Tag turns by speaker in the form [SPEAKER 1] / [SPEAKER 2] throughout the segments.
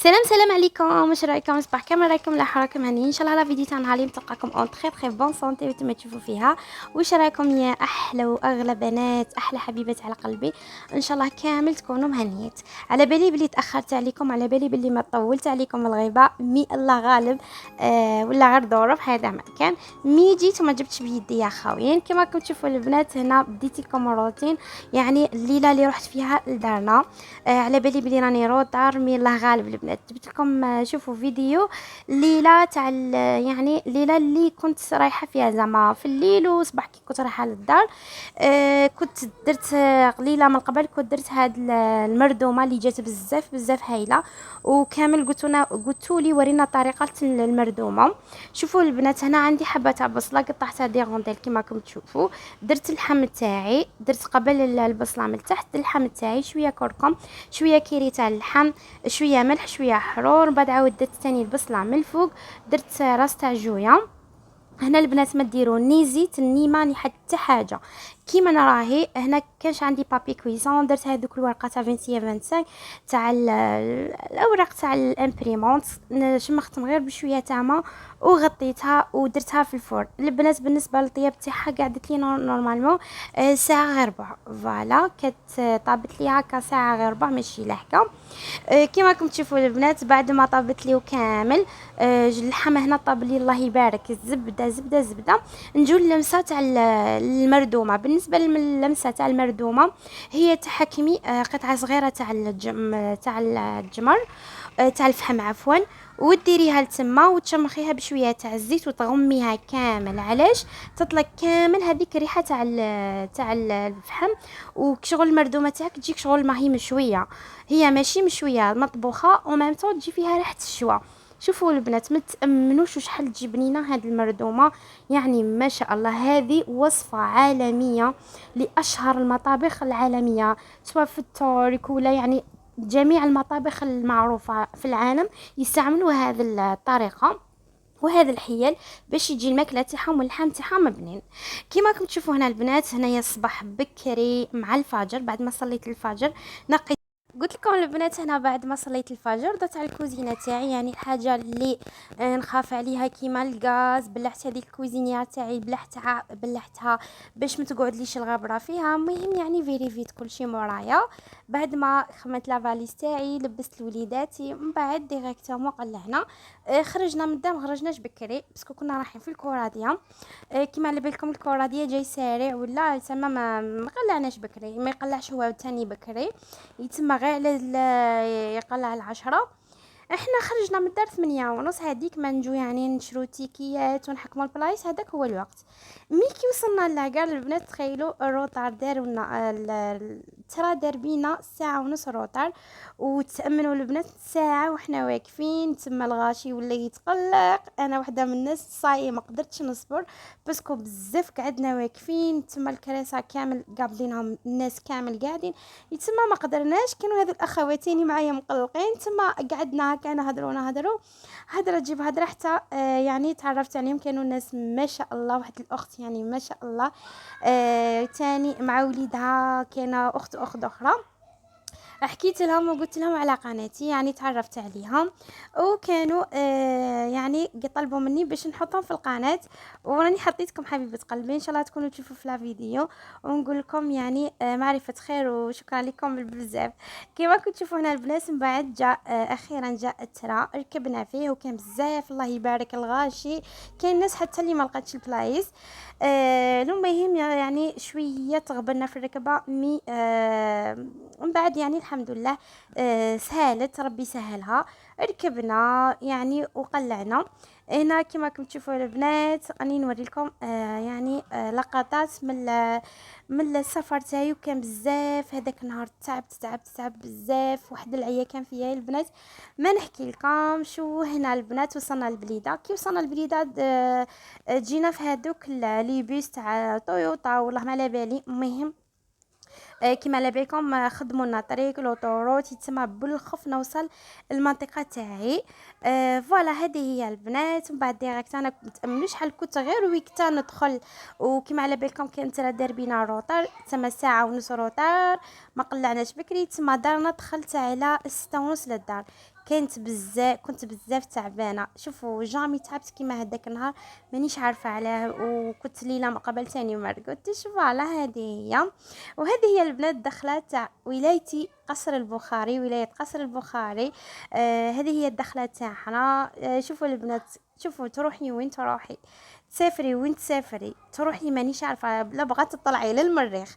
[SPEAKER 1] سلام عليكم، واش رايكم؟ صباح كامل رايكم لاح راكم هانيين ان شاء الله. لا فيديو تاع نهار اليوم تلقاكم اون تري بون سونتي وانتم تشوفوا فيها. واش رايكم يا احلى واغلى بنات، احلى حبيبات على قلبي؟ ان شاء الله كامل تكونوا مهنيات. على بالي بلي تاخرت عليكم، على بالي بلي ما طولت عليكم الغيبه، مي الله غالب. ولا غير ظروف، هذا ما كان. مي جيت وما جبتش بيدي يا خاويين. كما راكم تشوفوا البنات هنا بديت لكم روتين، يعني الليله اللي رحت فيها لدارنا. على بالي بلي راني روطار، مي الله غالب البنات. جبت لكم شوفوا فيديو الليله تاع يعني الليله اللي كنت رايحه فيها زعما في الليل وصباح كي كنت رايحه للدار. كنت درت قليله من قبل، كنت درت هاد المردومه اللي جات بزاف بزاف هايله. وكامل قلتوا لي ورينا طريقه المردومه. شوفوا البنات، هنا عندي حبه تاع بصله قطعتها ديغونديل كما راكم تشوفوا. درت اللحم تاعي، درت قبل البصله من تحت اللحم تاعي، شويه كركم، شويه كيري تاع اللحم، شويه ملح، شويه حرور. بعد عاود درت ثاني البصله من الفوق، درت راس تاع جويه. هنا البنات ما ديروا ني زيت ني ما ني حتى حاجه، كيما انا راهي. هنا كانش عندي بابي كويسون، درت هذوك الورقه تاع 25 تاع الاوراق تاع الامبريمونت، شمختهم غير بشويه تاع ما وغطيتها ودرتها في الفرن. البنات بالنسبه للطياب تاعها قعدت لي نورمالمون ساعه غير ربع. فوالا كانت طابت لي هكا ساعه غير ربع، ماشي لحقه. كما راكم تشوفوا البنات بعد ما طابت لي كامل. اللحم هنا طاب لي الله يبارك، الزبده زبده زبده. نجو اللمسه تاع المردومه. بالنسبه للمسه تاع المردومه، هي تحكمي قطعه صغيره تاع الجمر، تاع الفحم عفوا، وديريها لتما وتشمخيها بشويه تاع الزيت وتغميها كامل. علاش؟ تطلق كامل هذيك الريحه تاع الفحم. وشغل المردومه تاعك تجيك شغل ما هي مشويه، هي ماشي مشويه مطبوخه ومام طون تجي فيها ريحه الشوا. شوفوا البنات ما تامنوش شحال تجي بنينه هذه المردومه، يعني ما شاء الله. هذه وصفه عالميه لاشهر المطابخ العالميه، سواء في الترك ولا يعني جميع المطابخ المعروفه في العالم يستعملوا هذه الطريقه وهذا الحيل باش يجي الماكله تاعهم واللحم تاعهم مبنين. كيما راكم تشوفوا هنا البنات، هنايا الصباح بكري مع الفجر بعد ما صليت الفجر نقيت. قلت لكم البنات هنا بعد ما صليت الفجر درت على الكوزينه تاعي، يعني الحاجه اللي نخاف عليها كيما الغاز. بلعت هذيك الكوزينيه تاعي، بلعتها باش ما تقعدليش الغبره فيها. المهم يعني فيري فيت كلشي مورايا. بعد ما خمت لافاليز تاعي لبست لوليداتي، من بعد ديريكتومون قلعنا. خرجنا من الدار، ما خرجناش بكري باسكو كنا رايحين في الكوراديه. كيما على بالكم الكوراديه جاي سارع ولا تما ما قلعناش بكري، ما يقلعش هو تاني بكري، يتم غير على يقلع العشرة. احنا خرجنا من الدار 8:30 هذيك ما نجو يعني نشرو تيكيات ونحكموا البلايص، هذاك هو الوقت. مي كي وصلنا للاكار البنات تخيلوا الروطار دارونا ترى دار بينا ساعه ونص روطار. وتامنوا البنات ساعه وحنا واقفين تما، الغاشي ولا يتقلق. انا وحده من الناس صاي ما قدرتش نصبر باسكو بزاف قعدنا واقفين تما، الكراسه كامل قابلينهم، الناس كامل قاعدين يتسمى. ما قدرناش، كانوا هذو الاخواتين معايا مقلقين تما، قعدنا هكا نهضروا هضره تجيب هضره حتى يعني تعرفت عليهم. كانوا الناس ما شاء الله، واحد الاخت يعني ما شاء الله تاني مع وليدها، كاينه اخت اخرى. حكيت لهم وقلت لهم على قناتي، يعني تعرفت عليهم وكانوا يعني طلبوا مني باش نحطهم في القناه. وراني حطيتكم حبيبه قلبي، ان شاء الله تكونوا تشوفوا في الفيديو ونقول لكم يعني معرفه خير وشكرا لكم بزاف. كما كنتوا تشوفوا هنا البنات، من بعد جاء اخيرا جاء الترا، ركبنا فيه وكان بزاف الله يبارك الغاشي. كاين ناس حتى اللي ما لقاتش البلايص. المهم يعني شويه تغبرنا في الركبه، مي من بعد يعني الحمد لله سهلت، ربي سهلها. ركبنا يعني وقلعنا. هنا كما راكم تشوفوا البنات راني نوري لكم يعني لقطات من السفر تاعي. وكان بزاف هذاك النهار تعبت بزاف، واحد العيا كان فيا البنات ما نحكي لكم. شو هنا البنات وصلنا البليده، كي وصلنا البليده جينا في هذوك لي بيس تاع طويوطا والله ما على بالي. المهم كما على بالكم خدموا لنا طريق لوطوروت يتسمى بالخف نوصل المنطقه تاعي. فوالا هذه هي البنات. من بعد ديريكت انا متامنوش شحال كنت غير ويكتا ندخل. وكما على بالكم كانت راه دار بينا روطار تما ساعه ونص روطار، ما قلعناش بكري تما دارنا. دخلت على 6:30 للدار. كنت بزاف تعبانه. شوفوا جامي تعبت كيما هذاك النهار، مانيش عارفه علاه. وكنت ليله ما قبلتني وما رقدتش. فوالا هذه هي. وهذه هي البنات الدخله تاع ولايتي قصر البخاري، ولايه قصر البخاري. هذه هي الدخله تاعنا. شوفوا البنات، شوفوا تروحي وين تروحي، تسافري وين تسافري، تروحي مانيش عارفه لا بغات تطلعي للمريخ.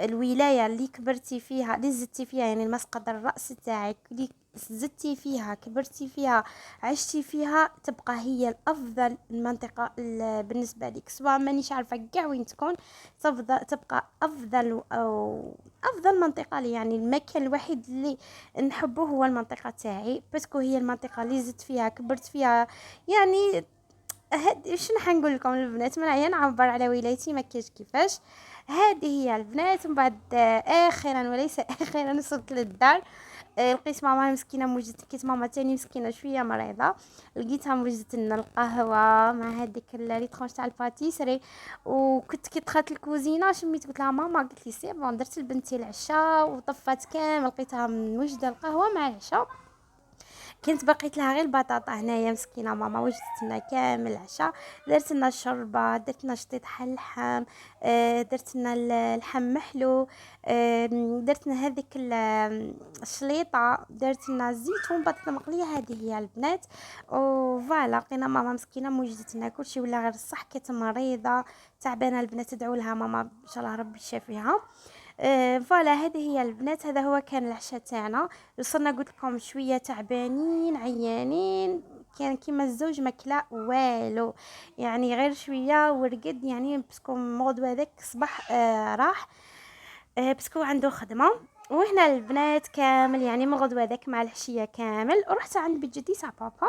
[SPEAKER 1] الولايه اللي كبرتي فيها، اللي زدتي فيها، يعني المسقط الراس تاعك اللي زدتي فيها، كبرتي فيها، عشتي فيها، تبقى هي الافضل المنطقه بالنسبه لك. سواء مانيش عارفه كاع وين تكون، تبقى افضل او افضل منطقه لي. يعني المكان الوحيد اللي نحبه هو المنطقه تاعي، باسكو هي المنطقه اللي زدت فيها، كبرت فيها. يعني شنو حنقول لكم البنات، من عيان نعبر على ولايتي ما كاش كيفاش. هذه هي البنات. ومن بعد اخيرا وليس اخيرا وصلت للدار. لقيت ماما مسكينه موجدت، لقيت ماما تاني مسكينه شويه مريضه، لقيتها موجدت لنا القهوه مع هذيك لي ترونش تاع الباتيسري. وكنت كي دخلت الكوزينه شميت، قلت لها ماما، قلت لي سي بون، درت لبنتي العشاء وطفات كامل، لقيتها موجده القهوه مع العشاء. كنت بقيت لها غير البطاطا هنايا مسكينه ماما وجدت لنا كامل العشاء. درت لنا الشوربه، درت لنا شطيط اللحم، درت لنا اللحم محلو، درت لنا هذيك الشليطه، درت لنا الزيتون، بطاطا مقليه. هذه هي البنات. وفوالا لقينا ماما مسكينه موجدت لنا كلشي، ولا غير الصح كانت مريضه تعبانه. البنات ادعوا لها ماما ان شاء الله ربي يشافيها. فوالا هذه هي البنات. هذا هو كان العشاء تاعنا. وصلنا قلت لكم شويه تعبانين عيانين، كان كيما الزوج ماكله والو، يعني غير شويه ورقد. يعني باسكو الموضوع هذاك صباح راح، باسكو عنده خدمه. وهنا البنات كامل يعني من الغدوه ذاك مع العشيه كامل رحت عند بيت جدي تاع بابا.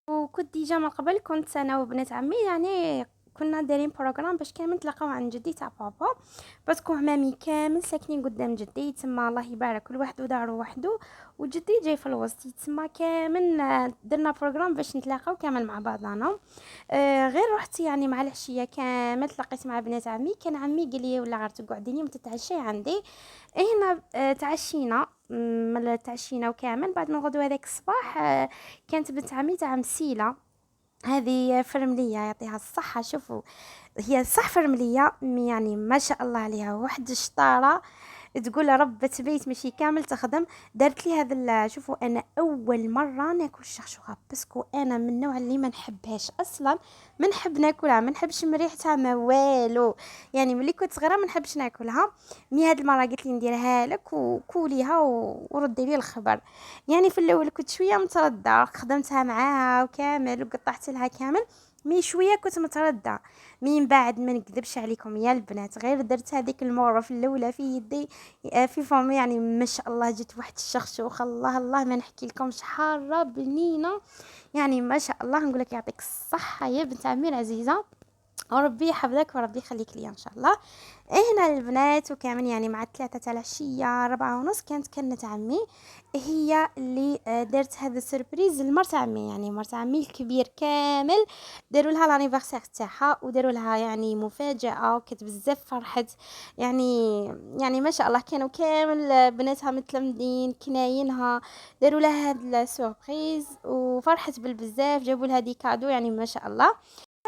[SPEAKER 1] وكنت ديجا من قبل كنت انا وبنات عمي، يعني كنا دايرين بروغرام باش كامل نتلاقاو عند جدي تاع بابا، باسكو عمامي كامل ساكنين قدام جدي تما، الله يبارك، كل واحد ودارو وحده، وجدي جاي في الوسط تما. كامل درنا بروغرام باش نتلاقاو كامل مع بعضنا. غير رحت يعني مع العشيه كامل تلاقيت مع بنات عمي. كان عمي قال لي ولا غير تقعديني وتتعشي عندي. هنا تعشينا، تعشينا وكامل. بعد ما غدوه هذاك الصباح كانت بنت عمي تاع مسيله، هذه فرمليه يعطيها الصحه. شوفوا هي صح فرمليه، يعني ما شاء الله عليها، واحد الشطاره تقول ربة بيت ماشي كامل تخدم. دارت لي هذا شوفوا انا اول مره ناكل الشخشوخه، باسكو انا من النوع اللي ما نحبهاش اصلا، ما نحب ناكلها، ما نحبش من ريحتها ما والو. يعني ملي كنت صغيره ما نحبش ناكلها. هاد المره قلت لي نديرها لك وكوليها وردي لي الخبر. يعني في الاول كنت شويه متردده، خدمتها معاها وكامل وقطعت لها كامل، مي شويه كنت متردده. من بعد ما نكذبش عليكم يا البنات، غير درت هذيك الموره في الاولى في يدي في فمي، يعني ما شاء الله جت واحد الشخشوخه، الله الله ما نحكي لكمش، حاره بنينه. يعني ما شاء الله، نقول لك يعطيك الصحه يا بنت عمي العزيزه، وربي يحفظك وربي يخليك لي ان شاء الله. هنا البنات وكامل يعني مع 3 تاع العشيه 4:30 كانت كنت عمي هي اللي دارت هذا السربريز لمرت عمي. يعني مرت عمي الكبير كامل داروا لها لانيفرسير تاعها، وداروا لها يعني مفاجاه، وكانت بزاف فرحت. يعني يعني ما شاء الله كانوا كامل بناتها متلمدين كناينها، داروا لها هذا السوربريز وفرحت بالبزاف، جابوا لها دي كادو، يعني ما شاء الله.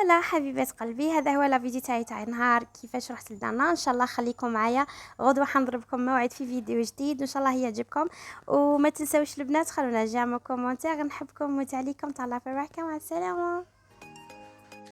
[SPEAKER 1] لا حبيبات قلبي، هذا هو لا فيديو تاع النهار كيفاش رحت لدارنا. ان شاء الله خليكم معايا، غدوه حنضربكم موعد في فيديو جديد وان شاء الله يعجبكم. وما تنسوش البنات خلونا جيم وكومونتير، نحبكم وتعليكم، تهلاو في البركه، مع السلامه.